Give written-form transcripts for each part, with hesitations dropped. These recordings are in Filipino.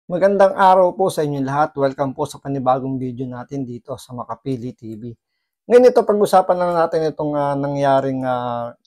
Magandang araw po sa inyo lahat. Welcome po sa panibagong video natin dito sa Makapili TV. Ngayon ito, pag-usapan lang natin itong nangyaring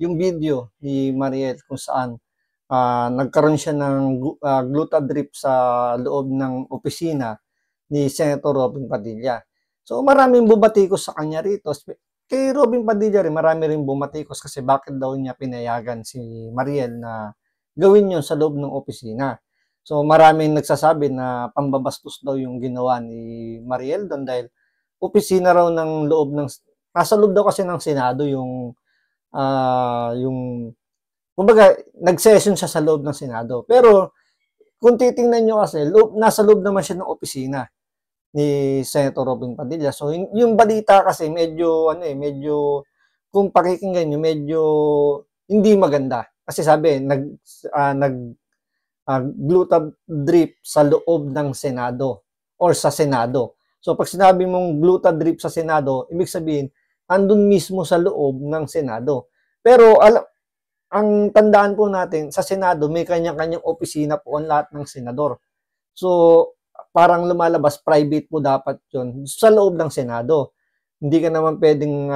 yung video ni Mariel kung saan nagkaroon siya ng glutadrip sa loob ng opisina ni Senator Robin Padilla. So maraming bumatikos sa kanya rito. Kay Robin Padilla rin, marami rin bumatikos kasi bakit daw niya pinayagan si Mariel na gawin yun sa loob ng opisina. So maraming nagsasabi na pambabastos daw yung ginawa ni Mariel doon dahil opisina raw ng loob ng nasa loob daw kasi ng Senado yung kumbaga nag-session siya sa loob ng Senado. Pero kung titingnan niyo kasi nasa loob naman siya ng opisina ni Senator Robin Padilla. So yung balita kasi medyo kung pakikinggan niyo medyo hindi maganda. Kasi sabi glutadrip sa loob ng Senado or sa Senado. So pag sinabi mong glutadrip sa Senado, ibig sabihin, andun mismo sa loob ng Senado. Pero ang tandaan po natin, sa Senado, may kanya-kanyang opisina po ang lahat ng senador. So parang lumalabas, private po dapat yun sa loob ng Senado. Hindi ka naman pwedeng,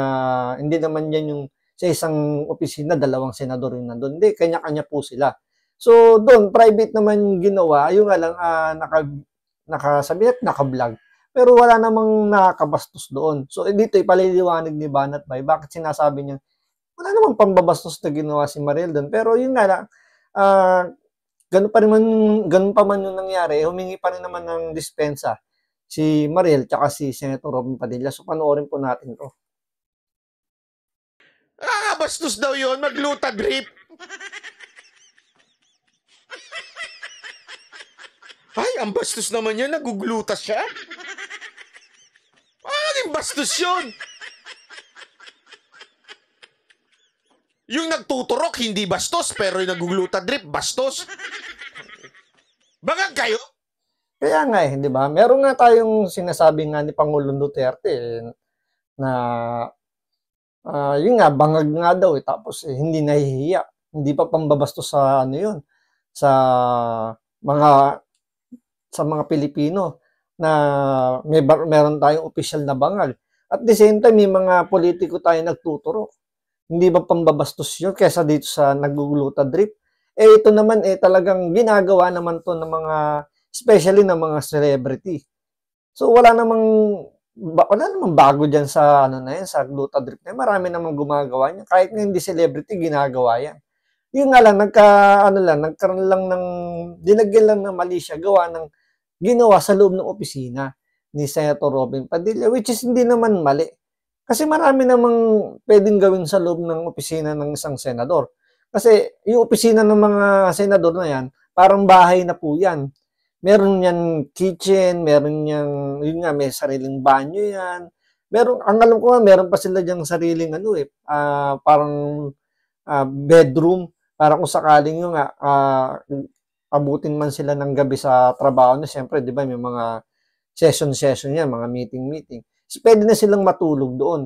hindi naman yan yung sa isang opisina, dalawang senador yung nandun. Hindi, kanya-kanya po sila. So, doon, private naman yung ginawa. Yung nga lang, naka-vlog. Pero wala namang nakakabastos doon. So, dito, ipaliliwanag ni Banat Bay. Bakit sinasabi niya, wala namang pambabastos na ginawa si Mariel doon. Pero yun nga lang, ganun pa man yung nangyari, humingi pa rin naman ng dispensa si Mariel tsaka si Senator Robin Padilla. So, panoorin po natin to. Bastos daw yun, mag-glutadrip. Ay, ang bastos naman yan, naguglutas siya. Ang bastos yun. Yung nagtuturok, hindi bastos, pero yung nagugluta-drip, bastos. Bangag kayo? Kaya nga di ba? Meron nga tayong sinasabi nga ni Pangulong Duterte na yun nga, bangag nga daw tapos hindi nahihiya. Hindi pa pambabastos sa yun, sa mga Pilipino na meron tayong opisyal na bangal. At the same time, may mga politiko tayo nagtuturo. Hindi ba pambabastos yun kesa dito sa nagugluta-drip? Ito naman talagang ginagawa naman to ng mga, especially ng mga celebrity. So wala namang bago diyan sa sa glutadrip na marami namang gumagawa niyan. Kahit na hindi celebrity, ginagawa yan. Yun nga lang, nagkaroon lang ng, dinagyan lang ng mali siya, gawa ng ginawa sa loob ng opisina ni Senator Robin Padilla, which is hindi naman mali. Kasi marami namang pwedeng gawin sa loob ng opisina ng isang senador. Kasi yung opisina ng mga senador na yan, parang bahay na po yan. Meron yan kitchen, meron yan, yun nga, may sariling banyo yan. Meron, ang alam ko nga, meron pa sila diyang sariling parang bedroom, para kung sakaling yung abutin man sila ng gabi sa trabaho na, siyempre, di ba, may mga session yan, mga meeting. So, pwede na silang matulog doon.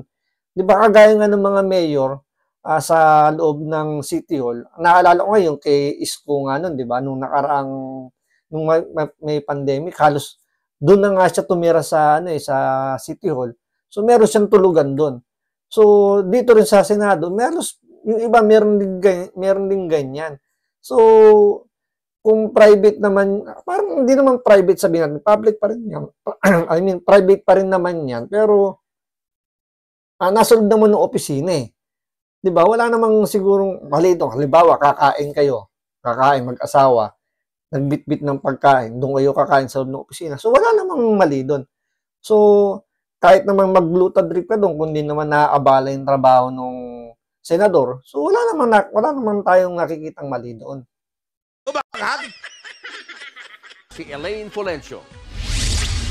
Di ba, kagaya nga ng mga mayor sa loob ng City Hall, naalala ko nga yung kay Isko nga nun, di ba, nung may pandemic, halos doon na nga siya tumira sa City Hall. So meron siyang tulugan doon. So dito rin sa Senado, yung iba meron din ganyan. So kung private naman, parang hindi naman private sabihin natin, public pa rin yan. I mean, private pa rin naman yan. Pero nasa loob naman ng opisina eh. Di ba? Wala namang sigurong mali ito. Halimbawa, kakain mag-asawa, nagbitbit ng pagkain, doon kayo kakain sa loob ng opisina. So, wala namang mali doon. So, kahit naman mag-glutadrip ka doon, kung di naman naaabala yung trabaho ng senador, so wala naman tayong nakikitang mali doon. Si Elaine Fulencio.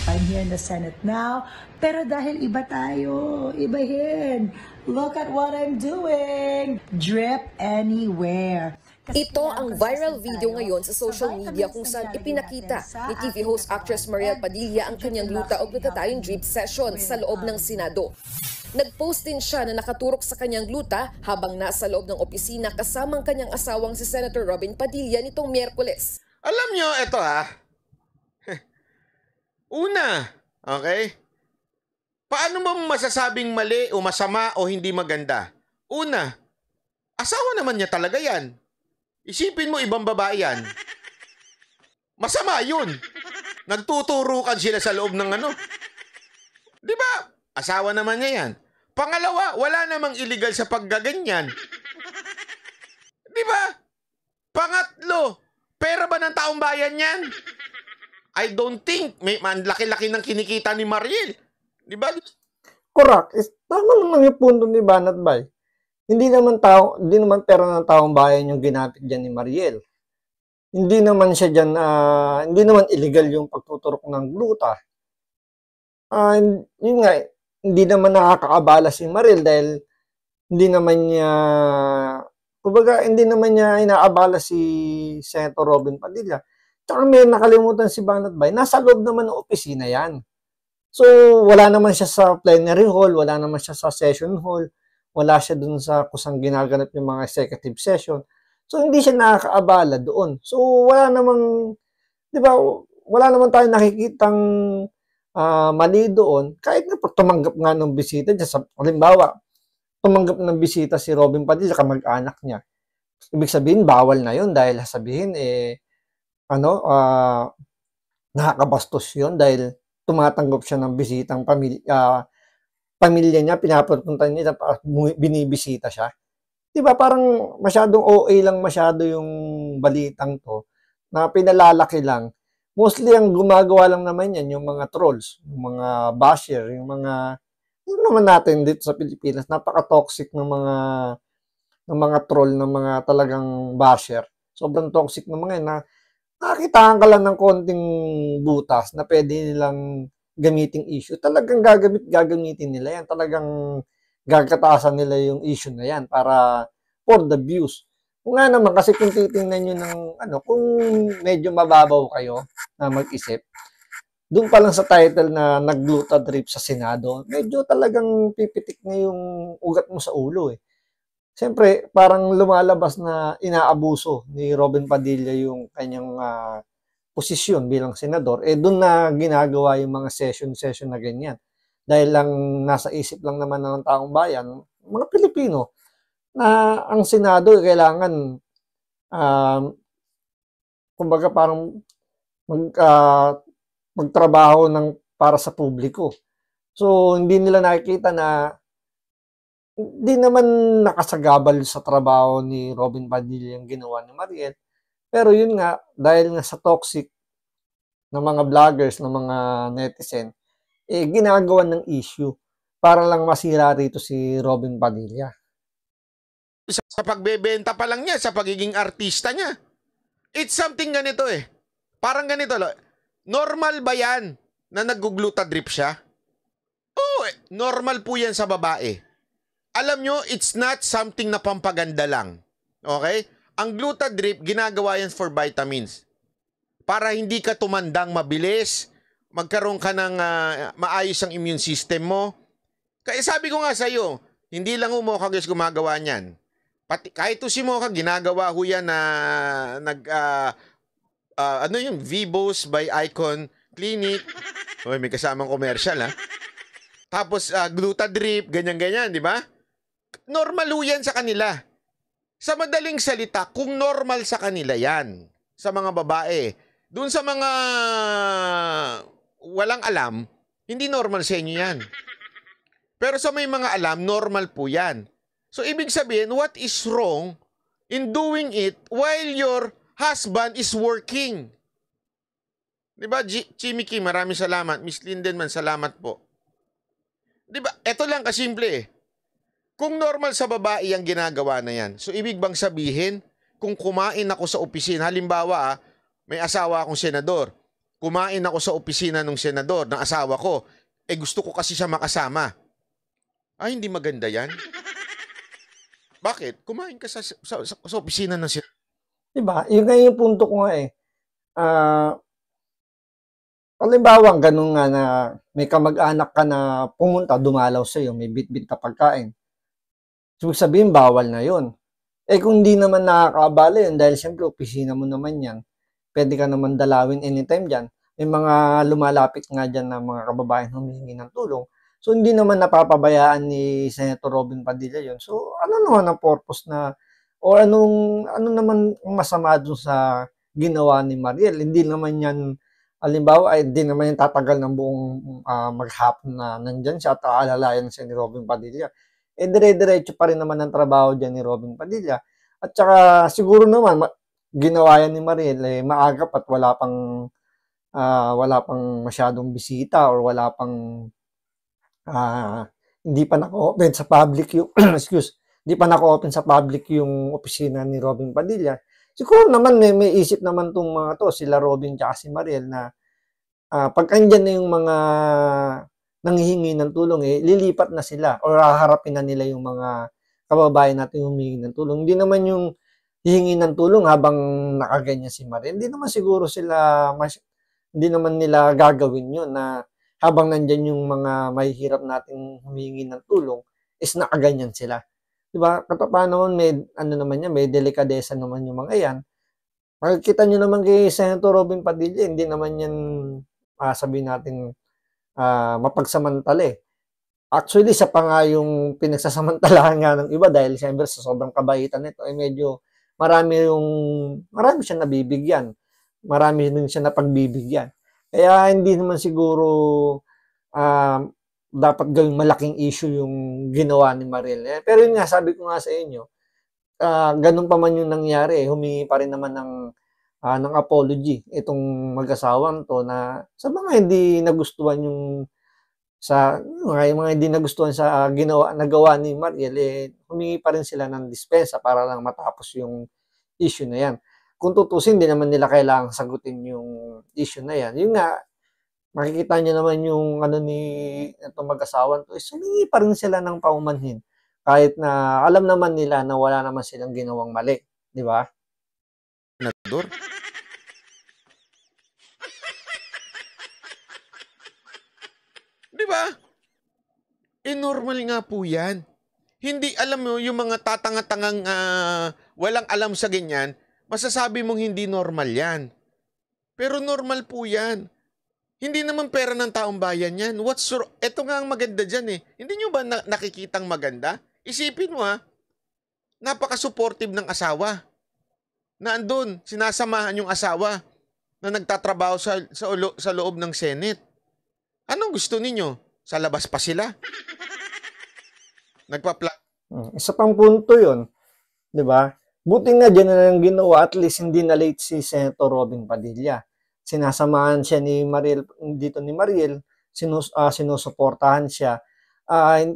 I'm here in the Senate now, pero dahil iba tayo, ibahin. Look at what I'm doing. Drip anywhere. Ito ang viral video ngayon sa social media kung saan ipinakita ni TV host actress Mariel Padilla ang kanyang gluta o glutathione drip session sa loob ng Senado. Nag-post din siya na nakaturok sa kanyang gluta habang nasa loob ng opisina kasamang kanyang asawang si Senator Robin Padilla nitong Miyerkules. Alam nyo, ito Una, okay? Paano mo masasabing mali o masama o hindi maganda? Una, asawa naman niya talaga yan. Isipin mo ibang babae yan. Masama yun. Nagtuturukan sila sa loob ng ano. Di ba? Asawa naman niya yan. Pangalawa, wala namang illegal sa paggaganyan. Di ba? Pangatlo, pera ba ng taong bayan yan? I don't think. May laki-laki ng kinikita ni Mariel. Di ba? Correct. Tama naman yung punto ni Banat Bay. Hindi naman pera ng taong bayan yung ginamit diyan ni Mariel. Hindi naman siya diyan hindi naman illegal yung pagtuturok ng gluta. Yun nga, hindi naman nakakaabala si Mariel dahil hindi naman niya inaabala si Senator Robin Padilla. Tsaka may nakalimutan si Banat Bay, nasa loob naman ng opisina yan. So, wala naman siya sa plenary hall, wala naman siya sa session hall, wala siya dun sa kusang ginaganap yung mga executive session. So, hindi siya nakakaabala doon. So, wala namang, di ba, wala naman tayong nakikitang mali doon. Kahit na tumanggap nga ng bisita niya, halimbawa, tumanggap ng bisita si Robin Padilla, kamag-anak niya. Ibig sabihin, bawal na yun dahil sabihin, nakakabastos yun dahil tumatanggap siya ng bisitang pamilya niya, pinapapunta niya, binibisita siya. Diba parang masyadong OA lang masyado yung balitang to, na pinalalaki lang. Mostly ang gumagawa lang naman yan, yung mga trolls, yung mga basher, yung naman natin dito sa Pilipinas, napaka-toxic ng mga troll, ng mga talagang basher. Sobrang toxic ng mga yan na nakakitaan ka lang ng konting butas na pwede nilang gamiting issue. Talagang gagamitin nila yan. Talagang gagatasan nila yung issue na yan para for the views. Kung nga naman, kasi kung titingnan nyo ng, kung medyo mababaw kayo na mag-isip, doon pa lang sa title na nagluta drip sa Senado, medyo talagang pipitik na yung ugat mo sa ulo eh. Siyempre, parang lumalabas na inaabuso ni Robin Padilla yung kanyang posisyon bilang senador. Doon na ginagawa yung mga session na ganyan. Dahil lang nasa isip lang naman ng taong bayan, mga Pilipino, na ang Senado kailangan, kumbaga parang magtrabaho para sa publiko. So, hindi nila nakikita na hindi naman nakasagabal sa trabaho ni Robin Padilla yung ginawa ni Mariel. Pero yun nga, dahil nga sa toxic ng mga vloggers, ng mga netizen, ginagawa ng issue para lang masira rito si Robin Padilla. Sa pagbebenta pa lang niya, sa pagiging artista niya. It's something ganito eh. Parang ganito. Normal ba yan na nag-gluta drip siya? Oo, normal po yan sa babae. Alam nyo, it's not something na pampaganda lang. Okay? Ang gluta drip, ginagawa yan for vitamins. Para hindi ka tumandang mabilis, magkaroon ka ng maayos ang immune system mo. Kaya sabi ko nga sa iyo, hindi lang Mocha guys gumagawa niyan. Pati, kahit si Mocha, ginagawa ho yan na yung Vivos by Icon Clinic. Oy, may kasamang commercial ha. Tapos gluta drip, ganyan-ganyan, di ba? Normal ho yan sa kanila. Sa madaling salita, kung normal sa kanila yan, sa mga babae, dun sa mga walang alam, hindi normal sa inyo yan. Pero sa may mga alam, normal po yan. So, ibig sabihin, what is wrong in doing it while your husband is working? Diba, Chimiki, maraming salamat. Miss Lindenman, salamat po. Diba, eto lang kasimple eh. Kung normal sa babae ang ginagawa na yan, so ibig bang sabihin, kung kumain ako sa opisina, halimbawa may asawa akong senador, kumain ako sa opisina ng senador, ng asawa ko, gusto ko kasi siya makasama. Ay, hindi maganda yan. Bakit? Kumain ka sa opisina ng senador. Diba? Yun nga yung punto ko nga eh. Halimbawa, ganun nga na may kamag-anak ka na pumunta, dumalaw sa'yo, may bit-bit ka pagkain. So, sabihin, bawal na yun. Kung di naman nakakaabala yun, dahil siyempre, opisina mo naman yan, pwede ka naman dalawin anytime dyan. may mga lumalapit nga diyan na mga kababayan humihingi ng tulong. So hindi naman napapabayaan ni Senator Robin Padilla 'yon. So ano naman ang purpose na o ano naman ang masama dun sa ginawa ni Mariel? Hindi naman 'yan halimbawa ay hindi naman 'yan tatagal ng buong maghapon na nandiyan siya at aalalayan siya ni Robin Padilla. Eh dire-diretso pa rin naman ang trabaho diyan ni Robin Padilla. At saka siguro naman ginawa yan ni Mariel eh maaga pa't wala pang masyadong bisita or wala pang hindi pa naka-open sa public yung hindi pa naka-open sa public yung opisina ni Robin Padilla. Siguro naman may isip naman tong mga to, sila Robin tsaka si Mariel na pag andyan na yung mga nanghihingi ng tulong eh lilipat na sila or haharapin na nila yung mga kababayan natin humingi ng tulong. Hindi naman yung hihingi ng tulong habang nakaganyan si Mariel. Hindi naman nila gagawin yun na habang nandyan yung mga mahihirap nating humingi ng tulong is nakaganyan sila. Diba? Paano naman may delikadesa naman yung mga yan. Makikita nyo naman kay Senator Robin Padilla, hindi naman yan sabihin natin mapagsamantala eh. Actually, siya pa nga yung pinagsasamantalahan nga ng iba dahil siyempre sa sobrang kabaitan nito ay medyo marami siya nabibigyan. Marami din siya napagbibigyan. Kaya hindi naman siguro dapat gawing malaking issue yung ginawa ni Mariel. Pero yun nga, sabi ko nga sa inyo, ganun pa man yung nangyari, humingi pa rin naman ng apology itong mag-asawang to na sa mga hindi nagustuhan yung mga hindi nagustuhan sa nagawa ni Mariel, humingi pa rin sila ng dispensa para lang matapos yung issue na yan. Kung tutusin, hindi naman nila kailangang sagutin yung issue na yan. Yun nga, makikita niyo naman yung itong mag-asawang to, humingi pa rin sila ng paumanhin. Kahit na alam naman nila na wala naman silang ginawang mali. Di ba? Senador? Di ba? Normal nga po yan. Hindi, alam mo, yung mga tatanga-tangang walang alam sa ganyan, masasabi mong hindi normal yan. Pero normal po yan. Hindi naman pera ng taong bayan yan. Ito nga ang maganda dyan eh. Hindi nyo ba nakikitang maganda? Isipin mo napaka-supportive ng asawa. Na andun, sinasamahan yung asawa na nagtatrabaho sa loob ng Senate. Anong gusto ninyo? Sa labas pa sila? Isa pang punto yun. Di ba? Buti nga dyan na lang ginawa, at least hindi na late si Senator Robin Padilla. Sinasamahan siya ni Mariel, sinusuportahan siya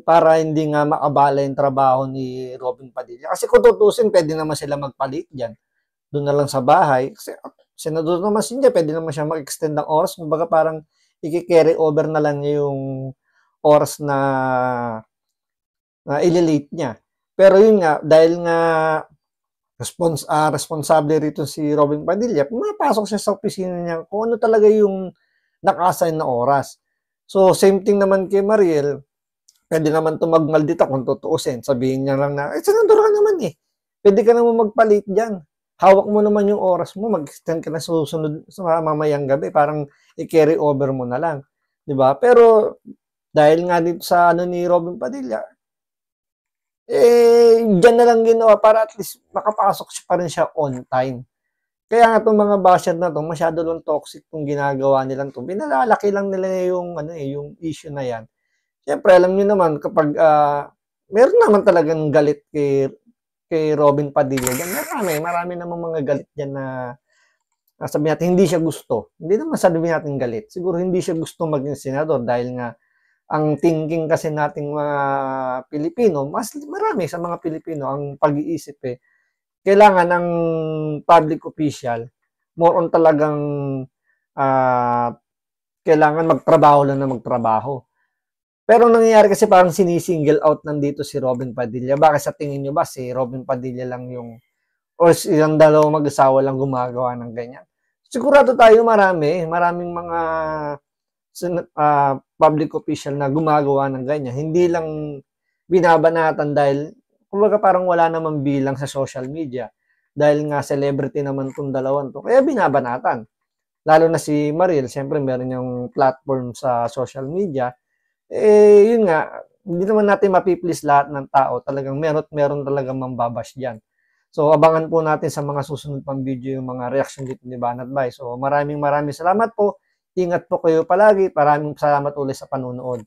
para hindi nga makabala yung trabaho ni Robin Padilla. Kasi kung tutusin, pwede naman sila magpalit dyan. Doon na lang sa bahay. Kasi senador naman siya, pwede naman siya mag-extend ng oras. Kumbaga parang i-carry over na lang niya yung oras na ililate niya. Pero yun nga, dahil nga responsable rito si Robin Padilla, pumapasok siya sa opisina niya kung ano talaga yung naka-assign na oras. So, same thing naman kay Mariel, pwede naman ito magmaldita kung tutuusin. Sabihin niya lang na, senador ka naman eh. Pwede ka naman magpalit dyan. Hawak mo naman yung oras mo, mag-extend ka na susunod sa mamayang gabi, parang i-carry over mo na lang. Diba? Pero, dahil nga dito sa ni Robin Padilla, dyan na lang ginawa para at least makapasok siya pa rin siya on time. Kaya nga itong mga basher na to, masyado lang toxic kung ginagawa nilang to. Binalalaki lang nila yung issue na yan. Siyempre, alam niyo naman, kapag meron naman talagang galit kay Robin Padilla, marami naman mga galit dyan na sabi natin, hindi siya gusto. Hindi naman sabi natin galit. Siguro hindi siya gusto maging senador dahil nga ang thinking kasi nating mga Pilipino, marami sa mga Pilipino ang pag-iisip kailangan ng public official more on talagang kailangan magtrabaho lang na magtrabaho. Pero nangyayari kasi parang sinisingle out nandito si Robin Padilla. Bakit sa tingin nyo ba si Robin Padilla lang or silang dalawang mag-asawa lang gumagawa ng ganyan? Sigurado tayo maraming mga public official na gumagawa ng ganyan. Hindi lang binabanatan dahil kumbaga parang wala namang bilang sa social media. Dahil nga celebrity naman itong dalawang to. Kaya binabanatan. lalo na si Mariel, siyempre meron yung platform sa social media. Yun nga, hindi naman natin mapiplease lahat ng tao. Talagang meron talagang mambabash diyan. So, abangan po natin sa mga susunod pang video yung mga reaction dito ni Banat Bay. So, maraming salamat po. Ingat po kayo palagi. Maraming salamat ulit sa panunood.